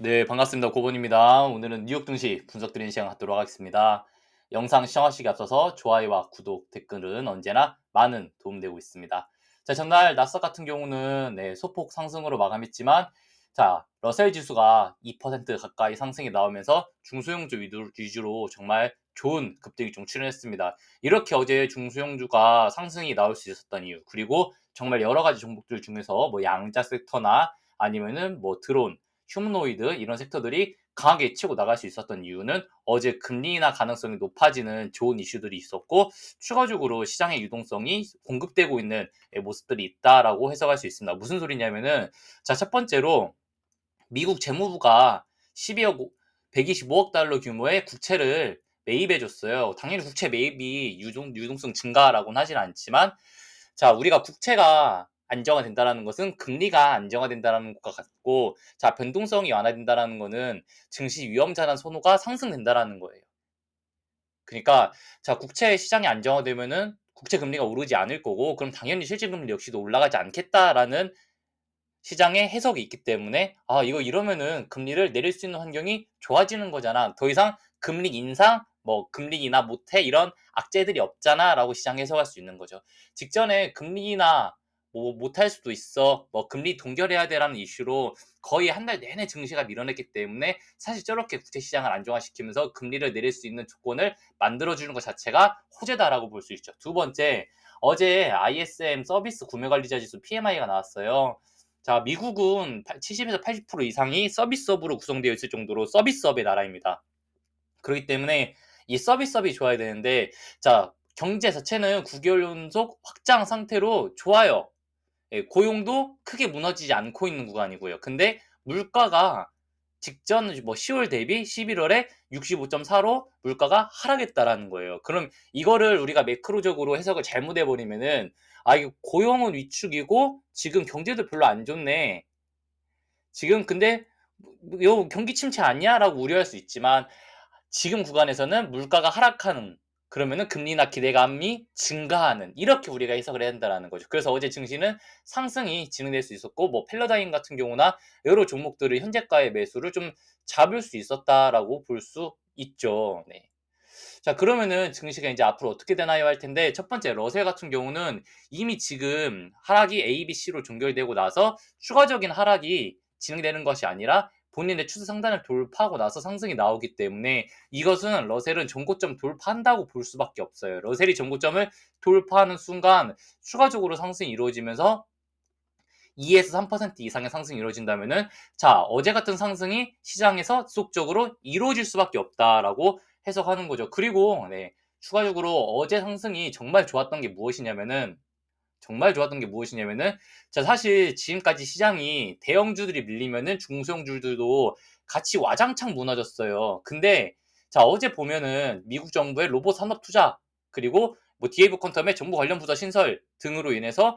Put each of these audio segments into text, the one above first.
네, 반갑습니다. 고본입니다. 오늘은 뉴욕 증시 분석 드리는 시간 갖도록 하겠습니다. 영상 시청하시기 앞서서 좋아요와 구독, 댓글은 언제나 많은 도움되고 있습니다. 자, 전날 나스닥 같은 경우는 소폭 상승으로 마감했지만, 자, 러셀 지수가 2% 가까이 상승이 나오면서 중소형주 위주로 정말 좋은 급등이 좀 출현했습니다. 이렇게 어제 중소형주가 상승이 나올 수 있었던 이유, 그리고 정말 여러 가지 종목들 중에서 뭐 양자 섹터나 아니면은 뭐 드론, 휴머노이드 이런 섹터들이 강하게 치고 나갈 수 있었던 이유는 어제 금리 인하 가능성이 높아지는 좋은 이슈들이 있었고, 추가적으로 시장의 유동성이 공급되고 있는 모습들이 있다라고 해석할 수 있습니다. 무슨 소리냐면은, 자, 첫 번째로 미국 재무부가 12억 125억 달러 규모의 국채를 매입해 줬어요. 당연히 국채 매입이 유동성 증가라고는 하진 않지만, 자, 우리가 국채가 안정화된다라는 것은 금리가 안정화된다라는 것과 같고, 자, 변동성이 완화된다라는 것은 증시 위험 자산 선호가 상승된다라는 거예요. 그러니까, 자, 국채 시장이 안정화되면은 국채 금리가 오르지 않을 거고, 그럼 당연히 실질 금리 역시도 올라가지 않겠다라는 시장의 해석이 있기 때문에, 아, 이거 이러면은 금리를 내릴 수 있는 환경이 좋아지는 거잖아. 더 이상 금리 인상, 뭐 금리 인하 못해 이런 악재들이 없잖아라고 시장이 해석할 수 있는 거죠. 직전에 금리 인하 뭐 못할 수도 있어, 뭐 금리 동결해야 돼라는 이슈로 거의 한 달 내내 증시가 밀어냈기 때문에, 사실 저렇게 국제 시장을 안정화시키면서 금리를 내릴 수 있는 조건을 만들어주는 것 자체가 호재다라고 볼 수 있죠. 두 번째, 어제 ISM 서비스 구매관리자 지수 PMI가 나왔어요. 자, 미국은 70에서 80% 이상이 서비스업으로 구성되어 있을 정도로 서비스업의 나라입니다. 그렇기 때문에 이 서비스업이 좋아야 되는데, 자, 경제 자체는 9개월 연속 확장 상태로 좋아요. 예, 고용도 크게 무너지지 않고 있는 구간이고요. 근데 물가가 직전 뭐 10월 대비 11월에 65.4로 물가가 하락했다라는 거예요. 그럼 이거를 우리가 매크로적으로 해석을 잘못해 버리면은, 아, 이거 고용은 위축이고 지금 경제도 별로 안 좋네. 지금 근데 요 경기 침체 아니야라고 우려할 수 있지만, 지금 구간에서는 물가가 하락하는, 그러면은 금리 인하 기대감이 증가하는, 이렇게 우리가 해석을 해야 된다라는 거죠. 그래서 어제 증시는 상승이 진행될 수 있었고, 뭐 펠러다임 같은 경우나 여러 종목들을 현재가의 매수를 좀 잡을 수 있었다라고 볼 수 있죠. 네. 자, 그러면은 증시가 이제 앞으로 어떻게 되나요 할 텐데, 첫 번째 러셀 같은 경우는 이미 지금 하락이 A, B, C로 종결되고 나서 추가적인 하락이 진행되는 것이 아니라 본인의 추세 상단을 돌파하고 나서 상승이 나오기 때문에, 이것은 러셀은 전고점 돌파한다고 볼 수밖에 없어요. 러셀이 전고점을 돌파하는 순간 추가적으로 상승이 이루어지면서 2에서 3% 이상의 상승이 이루어진다면은, 자, 어제 같은 상승이 시장에서 지속적으로 이루어질 수밖에 없다라고 해석하는 거죠. 그리고 추가적으로 어제 상승이 정말 좋았던 게 무엇이냐면은, 자, 사실 지금까지 시장이 대형주들이 밀리면은 중소형주들도 같이 와장창 무너졌어요. 근데 자, 어제 보면은 미국 정부의 로봇 산업 투자, 그리고 뭐 DAV 퀀텀의 정부 관련 부서 신설 등으로 인해서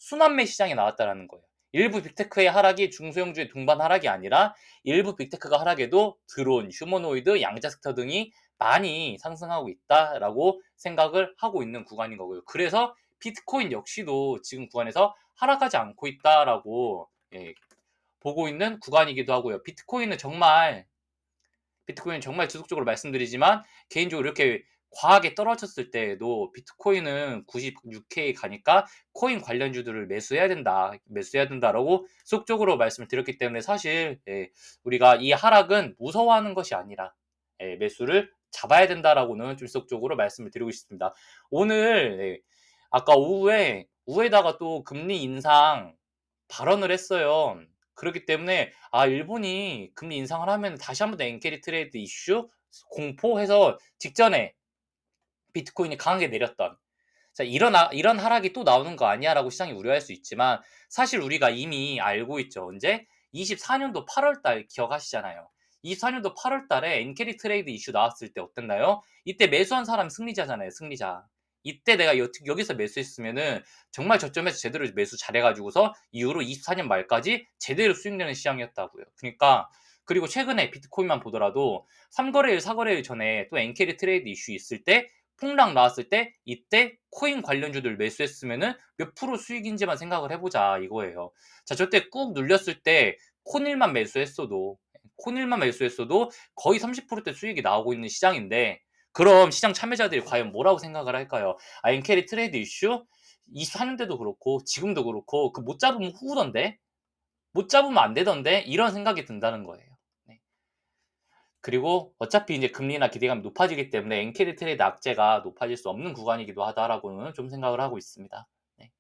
순환매 시장이 나왔다라는 거예요. 일부 빅테크의 하락이 중소형주의 동반 하락이 아니라, 일부 빅테크가 하락해도 드론, 휴머노이드, 양자 섹터 등이 많이 상승하고 있다라고 생각을 하고 있는 구간인 거고요. 그래서 비트코인 역시도 지금 구간에서 하락하지 않고 있다라고 보고 있는 구간이기도 하고요. 비트코인은 정말 지속적으로 말씀드리지만, 개인적으로 이렇게 과하게 떨어졌을 때에도 비트코인은 96K 가니까 코인 관련주들을 매수해야 된다라고 지속적으로 말씀을 드렸기 때문에, 사실 우리가 이 하락은 무서워하는 것이 아니라 매수를 잡아야 된다라고는 좀 지속적으로 말씀을 드리고 싶습니다. 오늘 아까 오후에다가 또 금리 인상 발언을 했어요. 그렇기 때문에, 아, 일본이 금리 인상을 하면 다시 한번 엔캐리 트레이드 이슈 공포해서 직전에 비트코인이 강하게 내렸던, 자, 이런 하락이 또 나오는 거 아니야라고 시장이 우려할 수 있지만, 사실 우리가 이미 알고 있죠. 언제? 24년도 8월 달 기억하시잖아요. 24년도 8월 달에 엔캐리 트레이드 이슈 나왔을 때 어땠나요? 이때 매수한 사람이 승리자잖아요, 승리자. 이때 내가 여기서 매수했으면은 정말 저점에서 제대로 매수 잘해가지고서 이후로 24년 말까지 제대로 수익 내는 시장이었다고요. 그러니까, 그리고 최근에 비트코인만 보더라도 3거래일, 4거래일 전에 또 엔캐리 트레이드 이슈 있을 때, 폭락 나왔을 때 이때 코인 관련주들 매수했으면은 몇 프로 수익인지만 생각을 해보자 이거예요. 자, 저때 꾹 눌렸을 때 코닐만 매수했어도 콘일만 매수했어도 거의 30%대 수익이 나오고 있는 시장인데, 그럼 시장 참여자들이 과연 뭐라고 생각을 할까요? 아, 엔캐리 트레이드 이슈 24년대도 그렇고 지금도 그렇고 그 못 잡으면 후던데, 못 잡으면 안 되던데, 이런 생각이 든다는 거예요. 네. 그리고 어차피 이제 금리나 기대감이 높아지기 때문에 엔캐리 트레이드 악재가 높아질 수 없는 구간이기도 하다라고는 좀 생각을 하고 있습니다. 네.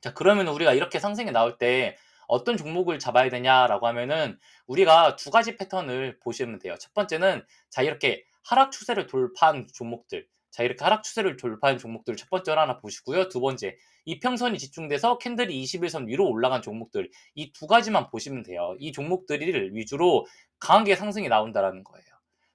자, 그러면 우리가 이렇게 상승이 나올 때 어떤 종목을 잡아야 되냐라고 하면은, 우리가 두 가지 패턴을 보시면 돼요. 첫 번째는, 자, 이렇게 하락 추세를 돌파한 종목들. 자, 이렇게 하락 추세를 돌파한 종목들을 첫 번째로 하나 보시고요. 두 번째, 이평선이 집중돼서 캔들이 21선 위로 올라간 종목들. 이 두 가지만 보시면 돼요. 이 종목들을 위주로 강하게 상승이 나온다라는 거예요.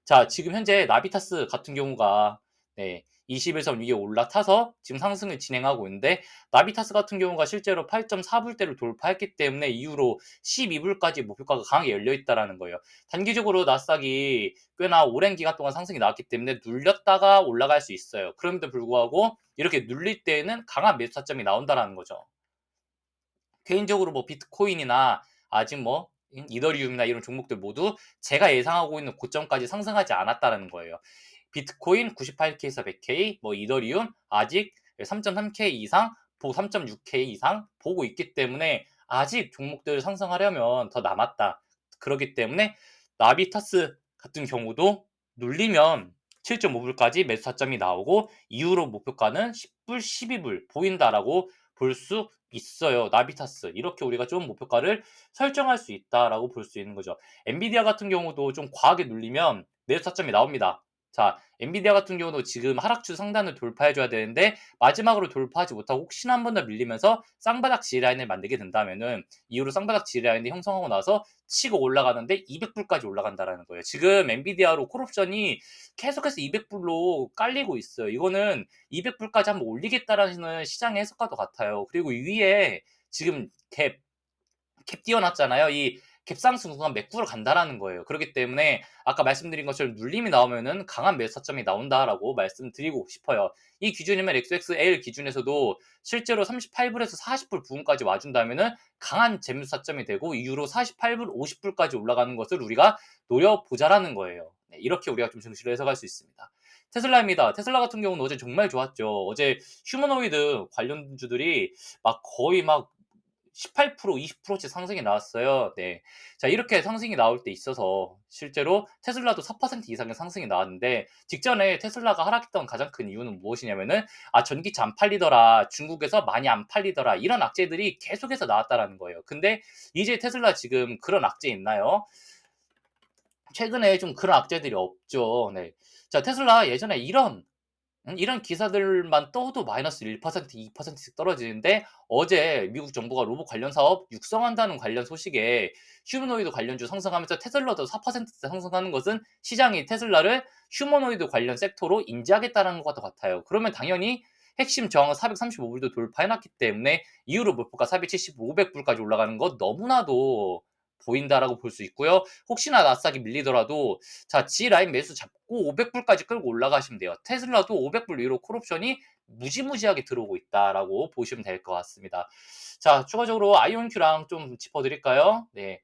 자, 지금 현재 나비타스 같은 경우가, 네, 21선 위에 올라타서 지금 상승을 진행하고 있는데, 나비타스 같은 경우가 실제로 8.4불대를 돌파했기 때문에 이후로 12불까지 목표가가 강하게 열려 있다라는 거예요. 단기적으로 나스닥이 꽤나 오랜 기간 동안 상승이 나왔기 때문에 눌렸다가 올라갈 수 있어요. 그럼에도 불구하고 이렇게 눌릴 때에는 강한 매수 타점이 나온다라는 거죠. 개인적으로 뭐 비트코인이나 아직 뭐 이더리움이나 이런 종목들 모두 제가 예상하고 있는 고점까지 상승하지 않았다는 거예요. 비트코인 98K에서 100K, 뭐 이더리움 아직 3.3K 이상, 3.6K 이상 보고 있기 때문에 아직 종목들 상승하려면 더 남았다. 그렇기 때문에 나비타스 같은 경우도 눌리면 7.5불까지 매수 타점이 나오고 이후로 목표가는 10불, 12불 보인다라고 볼 수 있어요. 나비타스. 이렇게 우리가 좀 목표가를 설정할 수 있다라고 볼 수 있는 거죠. 엔비디아 같은 경우도 좀 과하게 눌리면 매수 타점이 나옵니다. 자, 엔비디아 같은 경우도 지금 하락추 상단을 돌파해줘야 되는데 마지막으로 돌파하지 못하고 혹시나 한 번 더 밀리면서 쌍바닥 지라인을 만들게 된다면은 이후로 쌍바닥 지라인이 형성하고 나서 치고 올라가는데 200불까지 올라간다라는 거예요. 지금 엔비디아로 콜옵션이 계속해서 200불로 깔리고 있어요. 이거는 200불까지 한번 올리겠다라는 시장의 해석과도 같아요. 그리고 위에 지금 캡 띄워놨잖아요. 이 캡상승 구간 매꾸러 간다라는 거예요. 그렇기 때문에 아까 말씀드린 것처럼 눌림이 나오면은 강한 매수 타점이 나온다라고 말씀드리고 싶어요. 이 기준이면 XXL 기준에서도 실제로 38불에서 40불 부근까지 와준다면은 강한 재매수 타점이 되고 이후로 48불, 50불까지 올라가는 것을 우리가 노려보자라는 거예요. 네, 이렇게 우리가 좀 증시를 해석할 수 있습니다. 테슬라입니다. 테슬라 같은 경우는 어제 정말 좋았죠. 어제 휴머노이드 관련주들이 막 거의 막 18%, 20%씩 상승이 나왔어요. 네. 자, 이렇게 상승이 나올 때 있어서 실제로 테슬라도 4% 이상의 상승이 나왔는데, 직전에 테슬라가 하락했던 가장 큰 이유는 무엇이냐면은, 아, 전기차 안 팔리더라, 중국에서 많이 안 팔리더라, 이런 악재들이 계속해서 나왔다라는 거예요. 근데 이제 테슬라 지금 그런 악재 있나요? 최근에 좀 그런 악재들이 없죠. 네. 자, 테슬라 예전에 이런 기사들만 떠도 마이너스 1%, 2%씩 떨어지는데, 어제 미국 정부가 로봇 관련 사업 육성한다는 관련 소식에 휴머노이드 관련주 상승하면서 테슬라도 4%대 상승하는 것은 시장이 테슬라를 휴머노이드 관련 섹터로 인지하겠다는 것과 같아요. 그러면 당연히 핵심 저항은 435불도 돌파해놨기 때문에 이후로 목표가 475, 500불까지 올라가는 것 너무나도 보인다라고 볼 수 있고요. 혹시나 나스닥이 밀리더라도, 자, G 라인 매수 잡고 500불까지 끌고 올라가시면 돼요. 테슬라도 500불 위로 콜옵션이 무지무지하게 들어오고 있다라고 보시면 될 것 같습니다. 자, 추가적으로 아이온큐랑 좀 짚어드릴까요? 네.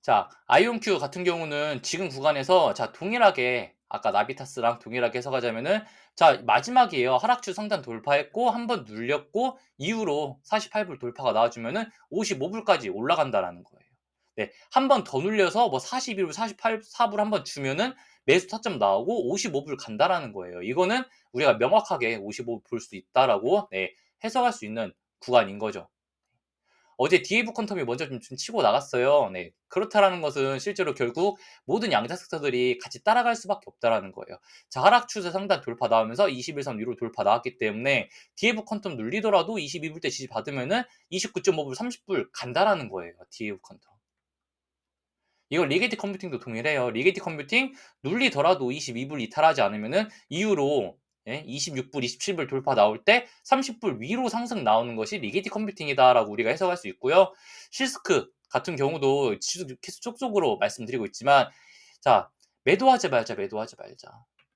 자, 아이온큐 같은 경우는 지금 구간에서, 자, 동일하게 아까 나비타스랑 동일하게 해석하자면은, 자, 마지막이에요. 하락주 상단 돌파했고 한번 눌렸고 이후로 48불 돌파가 나와주면은 55불까지 올라간다라는 거예요. 네, 한 번 더 눌려서 뭐 41불, 48, 4불 한 번 주면은 매수 타점 나오고 55불 간다라는 거예요. 이거는 우리가 명확하게 55불 볼 수 있다라고, 네, 해석할 수 있는 구간인 거죠. 어제 DAV 퀀텀이 먼저 좀 치고 나갔어요. 네. 그렇다라는 것은 실제로 결국 모든 양자 섹터들이 같이 따라갈 수밖에 없다라는 거예요. 자, 하락 추세 상단 돌파 나오면서 21선 위로 돌파 나왔기 때문에 DAV 퀀텀 눌리더라도 22불 때 지지 받으면은 29.5불, 30불 간다라는 거예요. DAV 퀀텀. 이거 리게이트 컴퓨팅도 동일해요. 리게이트 컴퓨팅 눌리더라도 22불 이탈하지 않으면은 이후로, 예, 26불, 27불 돌파 나올 때 30불 위로 상승 나오는 것이 리게이트 컴퓨팅이다라고 우리가 해석할 수 있고요. 실스크 같은 경우도 계속 쪽쪽으로 말씀드리고 있지만, 자, 매도하지 말자, 매도하지 말자.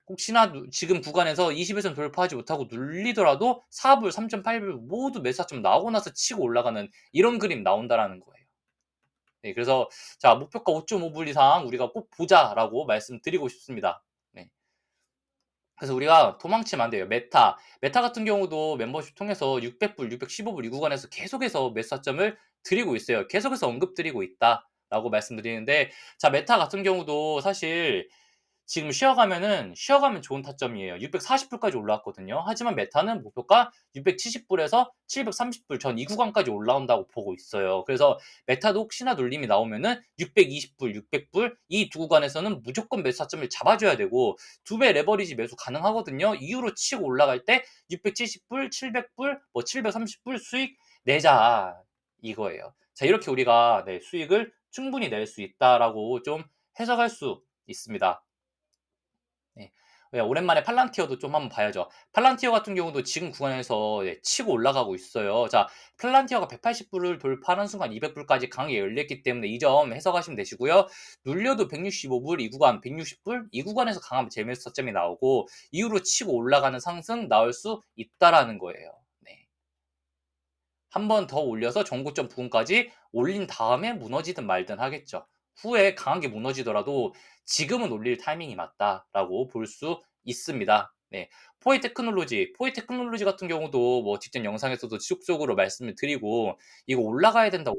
혹시나 지금 구간에서 21선 돌파하지 못하고 눌리더라도 4불, 3.8불 모두 매수가 좀 나오고 나서 치고 올라가는 이런 그림 나온다라는 거예요. 네, 그래서 자, 목표가 5.5불 이상 우리가 꼭 보자라고 말씀드리고 싶습니다. 네. 그래서 우리가 도망치면 안 돼요. 메타 같은 경우도 멤버십 통해서 600불, 615불 이 구간에서 계속해서 매수타점을 드리고 있어요. 계속해서 언급드리고 있다라고 말씀드리는데, 자, 메타 같은 경우도 사실 지금 쉬어가면 좋은 타점이에요. 640불까지 올라왔거든요. 하지만 메타는 목표가 670불에서 730불 전 이 구간까지 올라온다고 보고 있어요. 그래서 메타도 혹시나 눌림이 나오면은 620불, 600불 이 두 구간에서는 무조건 매수 타점을 잡아줘야 되고, 두 배 레버리지 매수 가능하거든요. 이후로 치고 올라갈 때 670불, 700불, 뭐 730불 수익 내자 이거예요. 자, 이렇게 우리가 네, 수익을 충분히 낼 수 있다라고 좀 해석할 수 있습니다. 네. 오랜만에 팔란티어도 좀 한번 봐야죠. 팔란티어 같은 경우도 지금 구간에서 치고 올라가고 있어요. 자, 팔란티어가 180불을 돌파하는 순간 200불까지 강하게 열렸기 때문에 이 점 해석하시면 되시고요. 눌려도 165불 이 구간, 160불 이 구간에서 강한 재매수 타점이 나오고 이후로 치고 올라가는 상승 나올 수 있다라는 거예요. 네. 한 번 더 올려서 전고점 부근까지 올린 다음에 무너지든 말든 하겠죠. 후에 강하게 무너지더라도 지금은 올릴 타이밍이 맞다라고 볼 수 있습니다. 네. 포이 테크놀로지 같은 경우도 뭐 직전 영상에서도 지속적으로 말씀을 드리고 이거 올라가야 된다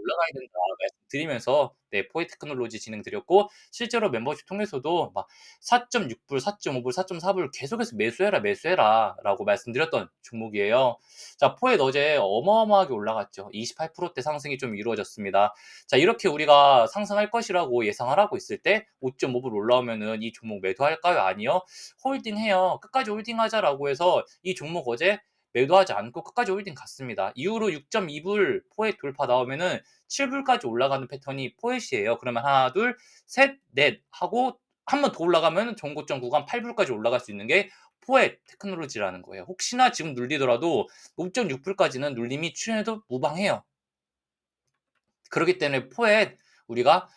말씀드리면서 네, 포이 테크놀로지 진행드렸고 실제로 멤버십 통해서도 막 4.6불, 4.5불, 4.4불 계속해서 매수해라라고 말씀드렸던 종목이에요. 자, 포획 어제 어마어마하게 올라갔죠. 28%대 상승이 좀 이루어졌습니다. 자, 이렇게 우리가 상승할 것이라고 예상을 하고 있을 때 5.5불 올라오면은 이 종목 매도할까요? 아니요. 홀딩해요. 끝까지 홀딩하자라고 해서 이 종목 어제 매도하지 않고 끝까지 홀딩 갔습니다. 이후로 6.2불 포획 돌파 나오면은 7불까지 올라가는 패턴이 포획이에요. 그러면 하나, 둘, 셋, 넷 하고 한 번 더 올라가면 전고점 구간 8불까지 올라갈 수 있는 게 포획 테크놀로지라는 거예요. 혹시나 지금 눌리더라도 5.6불까지는 눌림이 출현해도 무방해요. 그렇기 때문에 포획 우리가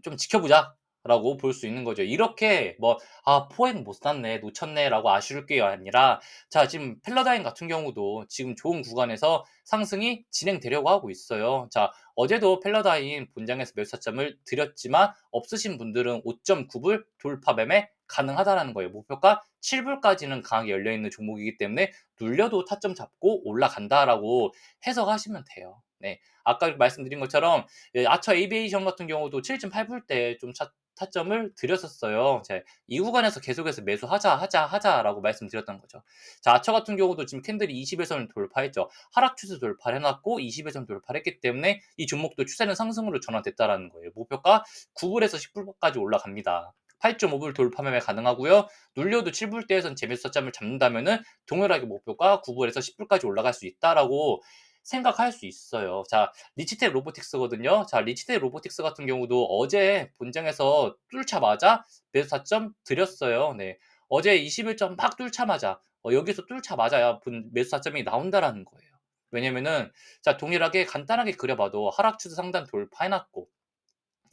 좀 지켜보자라고 볼 수 있는 거죠. 이렇게 뭐 '아 포획 못 샀네. 놓쳤네.'라고 아쉬울 게 아니라 자, 지금 펠러다인 같은 경우도 지금 좋은 구간에서 상승이 진행되려고 하고 있어요. 자, 어제도 펠러다인 본장에서 매수차점을 드렸지만 없으신 분들은 5.9불 돌파 매매 가능하다라는 거예요. 목표가 7불까지는 강하게 열려 있는 종목이기 때문에 눌려도 타점 잡고 올라간다라고 해석하시면 돼요. 네. 아까 말씀드린 것처럼 아처 에이비에이션 같은 경우도 7.8불 때 좀 타점을 드렸었어요. 이 구간에서 계속해서 매수하자라고 말씀드렸던 거죠. 자, 아처 같은 경우도 지금 캔들이 20일선을 돌파했죠. 하락 추세 돌파를 해놨고 20일선 돌파를 했기 때문에 이 종목도 추세는 상승으로 전환됐다라는 거예요. 목표가 9불에서 10불까지 올라갑니다. 8.5불 돌파 매매 가능하고요. 눌려도 7불대에선 재매수 타점을 잡는다면은 동일하게 목표가 9불에서 10불까지 올라갈 수 있다라고 생각할 수 있어요. 자, 리치텍 로보틱스거든요. 자, 리치텍 로보틱스 같은 경우도 어제 본장에서 뚫자마자 매수 타점 드렸어요. 네. 어제 21점 막 뚫자마자 여기서 뚫자마자야 매수 타점이 나온다라는 거예요. 왜냐면은 자, 동일하게 간단하게 그려봐도 하락 추세 상단 돌파해놨고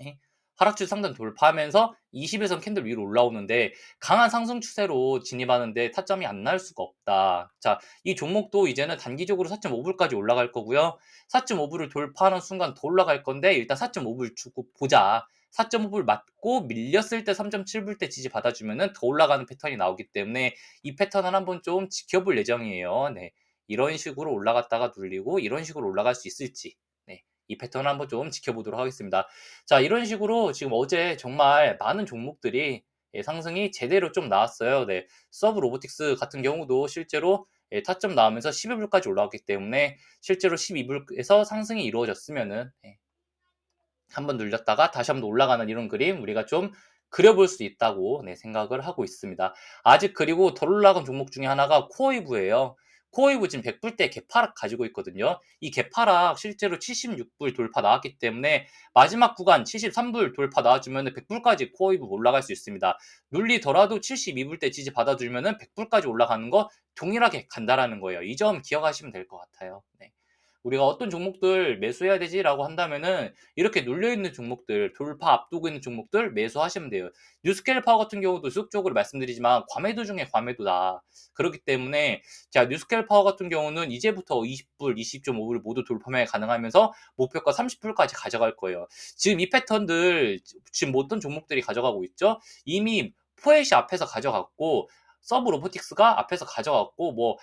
예. 하락추세 상단 돌파하면서 20일선 캔들 위로 올라오는데 강한 상승 추세로 진입하는데 타점이 안 나올 수가 없다. 자, 이 종목도 이제는 단기적으로 4.5불까지 올라갈 거고요. 4.5불을 돌파하는 순간 더 올라갈 건데 일단 4.5불 주고 보자. 4.5불 맞고 밀렸을 때 3.7불 때 지지 받아주면은 더 올라가는 패턴이 나오기 때문에 이 패턴을 한번 좀 지켜볼 예정이에요. 네. 이런 식으로 올라갔다가 눌리고 이런 식으로 올라갈 수 있을지. 네. 이 패턴을 한번 좀 지켜보도록 하겠습니다. 자, 이런 식으로 지금 어제 정말 많은 종목들이 상승이 제대로 좀 나왔어요. 네. 서브 로보틱스 같은 경우도 실제로 타점 나오면서 12불까지 올라왔기 때문에 실제로 12불에서 상승이 이루어졌으면은 한번 눌렸다가 다시 한번 올라가는 이런 그림 우리가 좀 그려볼 수 있다고 생각을 하고 있습니다. 아직 그리고 덜 올라간 종목 중에 하나가 코어이브예요. 코어이브 지금 100불대 개파락 가지고 있거든요. 이 개파락 실제로 76불 돌파 나왔기 때문에 마지막 구간 73불 돌파 나와주면 100불까지 코어이브 올라갈 수 있습니다. 눌리더라도 72불대 지지 받아주면 100불까지 올라가는 거 동일하게 간다라는 거예요. 이 점 기억하시면 될 것 같아요. 네. 우리가 어떤 종목들 매수해야 되지라고 한다면은 이렇게 눌려 있는 종목들, 돌파 앞두고 있는 종목들 매수하시면 돼요. 뉴스케일 파워 같은 경우도 지속적으로 말씀드리지만 과매도 중에 과매도다. 그렇기 때문에 자, 뉴스케일 파워 같은 경우는 이제부터 20불, 20.5불 모두 돌파 매매 가능하면서 목표가 30불까지 가져갈 거예요. 지금 이 패턴들 지금 어떤 종목들이 가져가고 있죠? 이미 포엣이 앞에서 가져갔고 서브 로보틱스가 앞에서 가져갔고 뭐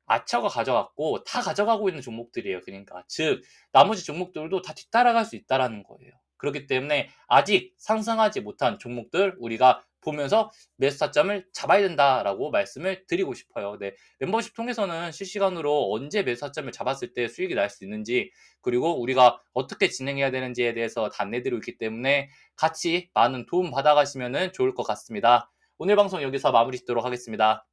아처가 가져갔고 다 가져가고 있는 종목들이에요. 그러니까 즉 나머지 종목들도 다 뒤따라갈 수 있다라는 거예요. 그렇기 때문에 아직 상승하지 못한 종목들 우리가 보면서 매수 타점을 잡아야 된다라고 말씀을 드리고 싶어요. 네, 멤버십 통해서는 실시간으로 언제 매수 타점을 잡았을 때 수익이 날 수 있는지 그리고 우리가 어떻게 진행해야 되는지에 대해서 다 안내드리고 있기 때문에 같이 많은 도움 받아가시면 좋을 것 같습니다. 오늘 방송 여기서 마무리 짓도록 하겠습니다.